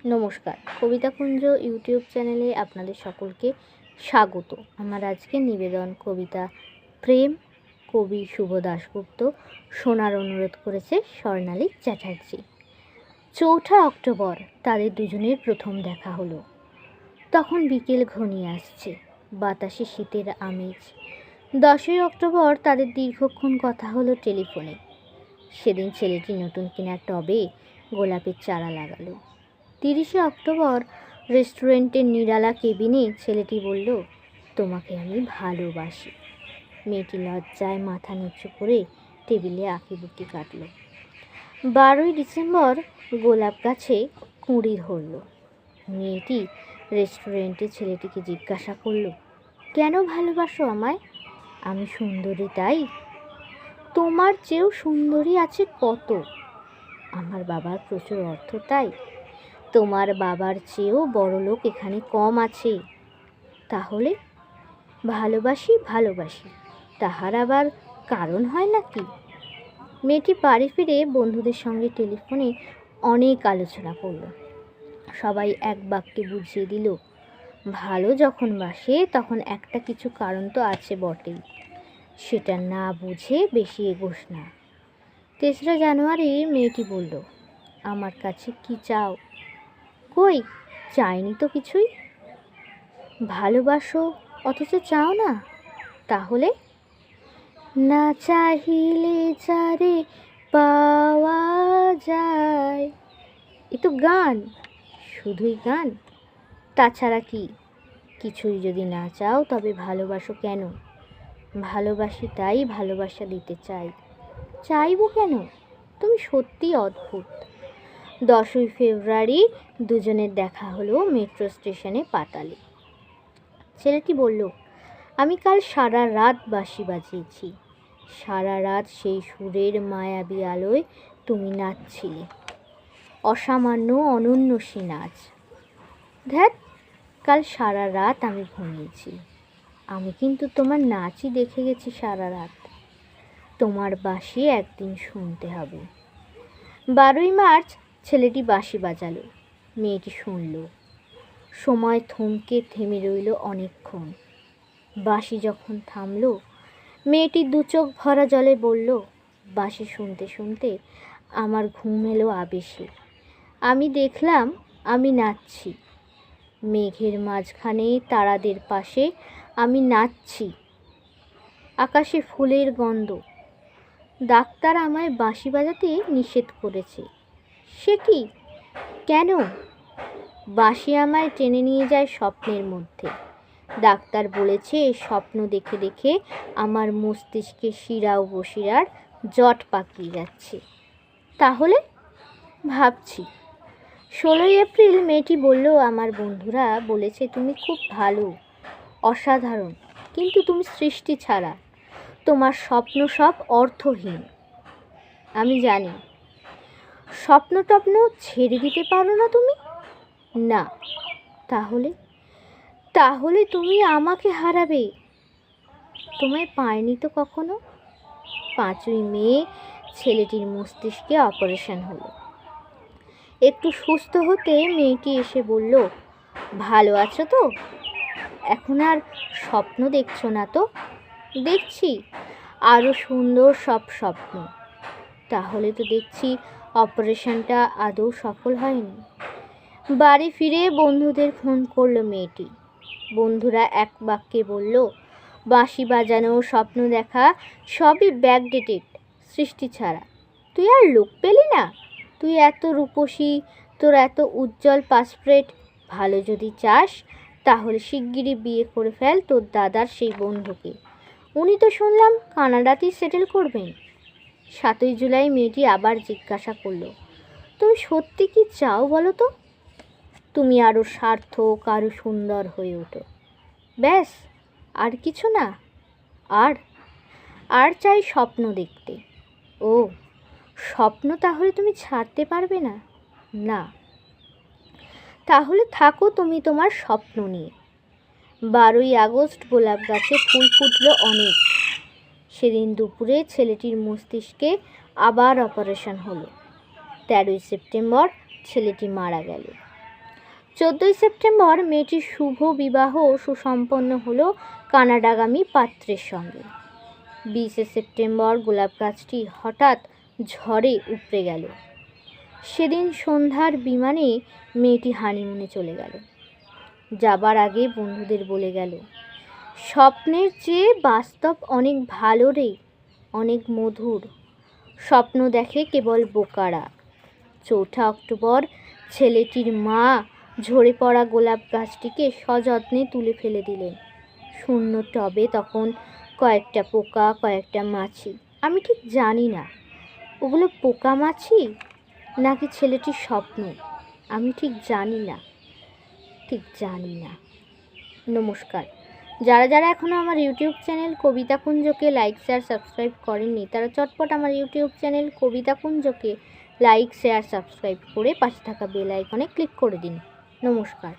নমস্কার, কবিতাকুঞ্জ ইউটিউব চ্যানেলে আপনাদের সকলকে স্বাগত। আমার আজকের নিবেদন কবিতা প্রেম, কবি শুভ দাশগুপ্ত। শোনার অনুরোধ করেছে স্বর্ণালী চ্যাটার্জি। 4 অক্টোবর তাদের দুজনের প্রথম দেখা হলো। তখন বিকেল ঘনিয়ে আসছে, বাতাসে শীতের আমেজ। 10 অক্টোবর তাদের দীর্ঘক্ষণ কথা হলো টেলিফোনে। সেদিন ছেলেটি নতুন কেনা টবে গোলাপের চারা লাগালো। 30 অক্টোবর রেস্টুরেন্টের নিরালা কেবিনে ছেলেটি বলল, তোমাকে আমি ভালোবাসি। মেয়েটি লজ্জায় মাথা নিচু করে টেবিলে আঁকিবুকি কাটল। 12 ডিসেম্বর গোলাপ গাছে কুঁড়ি ধরল। মেয়েটি রেস্টুরেন্টে ছেলেটিকে জিজ্ঞাসা করল, কেন ভালোবাসো আমায়? আমি সুন্দরী তাই? তোমার চেয়েও সুন্দরী আছে কত। আমার বাবার প্রচুর অর্থ তাই? তোমার বাবার চেয়েও বড়লোক এখানে কম আছে। তাহলে ভালোবাসি ভালোবাসি, তাহার আবার কারণ হয় নাকি? মেয়েটি বাড়ি ফিরে বন্ধুদের সঙ্গে টেলিফোনে অনেক আলোচনা করল। সবাই এক বাক্যে বুঝিয়ে দিল, ভালো যখন বাসে তখন একটা কিছু কারণ তো আছে বটেই, সেটা না বুঝে বেশি এগোস না। 3 জানুয়ারি মেয়েটি বলল, আমার কাছে কি চাও? কই, চাইনি তো কিছুই। ভালোবাসো অথচ চাও না? তাহলে না চাহিলে যারে পাওয়া যায়। এ তো গান, শুধুই গান। তাছাড়া কি? কিছুই যদি না চাও তবে ভালোবাসো কেন? ভালোবাসি তাই ভালোবাসা দিতে চাই। চাইবো কেন? তুমি সত্যিই অদ্ভুত। 10 ফেব্রুয়ারি দুজনের দেখা হলো মেট্রো স্টেশনে পাতালে। ছেলেটি বলল, আমি কাল সারা রাত বাঁশি বাজিয়েছি। সারা রাত সেই সুরের মায়াবী আলোয় তুমি নাচছিলে। অসামান্য অনন্য সে নাচ। ধ্যাৎ, কাল সারা রাত আমি ঘুমিয়েছি। আমি কিন্তু তোমার নাচই দেখে গেছি সারা রাত। তোমার বাঁশি একদিন শুনতে হবে। 12 মার্চ ছেলেটি বাঁশি বাজালো। মেয়েটি শুনল। সময় থমকে থেমে রইল অনেকক্ষণ। বাঁশি যখন থামল, মেয়েটি 2 চোখ ভরা জলে বলল, বাঁশি শুনতে শুনতে আমার ঘুম এলো আবেশে। আমি দেখলাম আমি নাচছি। মেঘের মাঝখানে তারাদের পাশে আমি নাচছি। আকাশে ফুলের গন্ধ। ডাক্তার আমায় বাঁশি বাজাতে নিষেধ করেছে। সে কি? কেন? বাঁশি আমায় টেনে নিয়ে যায় স্বপ্নের মধ্যে। ডাক্তার বলেছে স্বপ্ন দেখে দেখে আমার মস্তিষ্কে শিরা উপশিরার জট পাকিয়ে যাচ্ছে। তাহলে ভাবছি। 16 এপ্রিল মেয়েটি বলল, আমার বন্ধুরা বলেছে তুমি খুব ভালো, অসাধারণ, কিন্তু তুমি সৃষ্টি ছাড়া। তোমার স্বপ্ন সব অর্থহীন। আমি জানি। স্বপ্ন টপ্ন ছেড়ে দিতে পারো না তুমি? না। তাহলে তুমি আমাকে হারাবে। তোমায় পাইনি তো কখনো। 5ই মে ছেলেটির মস্তিষ্কে অপারেশন হলো। একটু সুস্থ হতে মেয়েটি এসে বলল, ভালো আছো তো? এখন আর স্বপ্ন দেখছো না তো? দেখছি, আরও সুন্দর সব স্বপ্ন। তাহলে তো দেখছি অপারেশনটা আদৌ সফল হয়নি। বাড়ি ফিরে বন্ধুদের ফোন করলো মেয়েটি। বন্ধুরা এক বাক্যে বলল, বাঁশি বাজানো, স্বপ্ন দেখা সবই ব্যাকডেটেড, সৃষ্টি ছাড়া। তুই আর লোক পেলি না? তুই এত রূপসী, তোর এত উজ্জ্বল পাসপোর্ট। ভালো যদি চাস তাহলে শিগগিরই বিয়ে করে ফেল তোর দাদার সেই বন্ধুকে। উনি তো শুনলাম কানাডাতেই সেটেল করবেন। 7 জুলাই মেয়েটি আবার জিজ্ঞাসা করলো, তুমি সত্যি কি চাও বলো তো? তুমি আরও সার্থক, আরও সুন্দর হয়ে ওঠো। ব্যাস, আর কিছু না? আর চাই স্বপ্ন দেখতে। ও, স্বপ্ন তাহলে তুমি ছাড়তে পারবে না? না। তাহলে থাকো তুমি তোমার স্বপ্ন নিয়ে। 12 আগস্ট গোলাপ গাছে ফুল ফুটলো অনেক। সেদিন দুপুরে ছেলেটির মস্তিষ্কে আবার অপারেশন হলো। 13 সেপ্টেম্বর ছেলেটি মারা গেল। 14 সেপ্টেম্বর মেয়েটির শুভ বিবাহ সুসম্পন্ন হলো কানাডাগামী পাত্রের সঙ্গে। 20 সেপ্টেম্বর গোলাপ গাছটি হঠাৎ ঝড়ে উপড়ে গেল। সেদিন সন্ধ্যার বিমানে মেয়েটি হানিমুনে চলে গেল। যাবার আগে বন্ধুদের বলে গেল, স্বপ্নের চেয়ে বাস্তব অনেক ভালো রে, অনেক মধুর। স্বপ্ন দেখে কেবল বোকারা। 4 অক্টোবর ছেলেটির মা ঝরে পড়া গোলাপ গাছটিকে সযত্নে তুলে ফেলে দিলেন। শূন্য টবে তখন কয়েকটা পোকা, কয়েকটা মাছি। আমি ঠিক জানি না ওগুলো পোকা মাছি নাকি ছেলেটির স্বপ্ন। আমি ঠিক জানি না। নমস্কার। যারা যারা এখনও আমার ইউটিউব চ্যানেল কবিতা কুঞ্জকে লাইক শেয়ার সাবস্ক্রাইব করেননি, তারা চটপট আমার ইউটিউব চ্যানেল কবিতা কুঞ্জকে লাইক শেয়ার সাবস্ক্রাইব করে পাশে থাকা বেল আইকনে ক্লিক করে দিন। নমস্কার।